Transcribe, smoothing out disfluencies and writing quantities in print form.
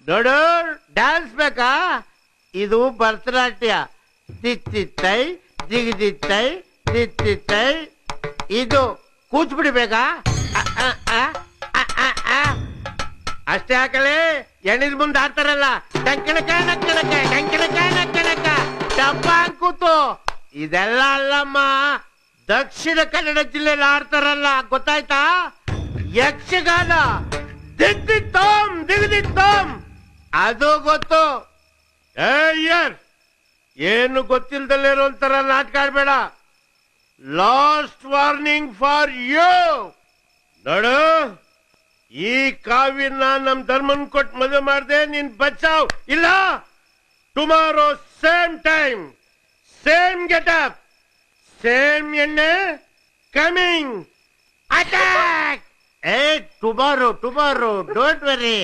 ನೋಡು ಡ್ಯಾನ್ಸ್ ಬೇಕಾ? ಇದು ಭರತನಾಟ್ಯ. ತಿತ್ತಿತ್ತೈ ಜಿಗಿದಿತ್ತೈ ತಿತ್ತಿತ್ತೈ. ಇದು ಕೂಚ್ಬಿಡ್ಬೇಕಾ? ಅಷ್ಟೇ ಹಾಕಲೇ. ಎಣ್ಣಿದ ಮುಂದೆ ಆಡ್ತಾರಲ್ಲ ಟಂಕಣಕ ನಕ್ಕಣಕ ಟಂಕಣಕ ನಕ್ಕಣಕ ಡಬ್ಬ ಕೂತು. ಇದೆಲ್ಲ ಅಲ್ಲಮ್ಮ, ದಕ್ಷಿಣ ಕನ್ನಡ ಜಿಲ್ಲೆಯಲ್ಲಿ ಆಡ್ತಾರಲ್ಲ, ಗೊತ್ತಾಯ್ತಾ? ಯಕ್ಷಗಾನ. ದಿಗ್ದಿತ್ತೋಮ್ ದಿಗ್ದಿತ್ತೋಮ್ ಅದು ಗೊತ್ತು. ಏಯರ್ ಏನು ಗೊತ್ತಿಲ್ದಲ್ಲೇ ಇರೋಂತರ ನಾಟಕ ಆಡ್ಬೇಡ. Last warning for you. ನೋಡು, ಈ ಕಾವ್ಯನ ನಮ್ ಧರ್ಮನ್ ಕೊಟ್ಟು ಮದುವೆ ಮಾಡ್ದೆ, ನೀನ್ ಬಚಾವ್. ಇಲ್ಲ, tomorrow same time same getup same ಎಣ್ಣೆ coming attack. Tomorrow don't worry.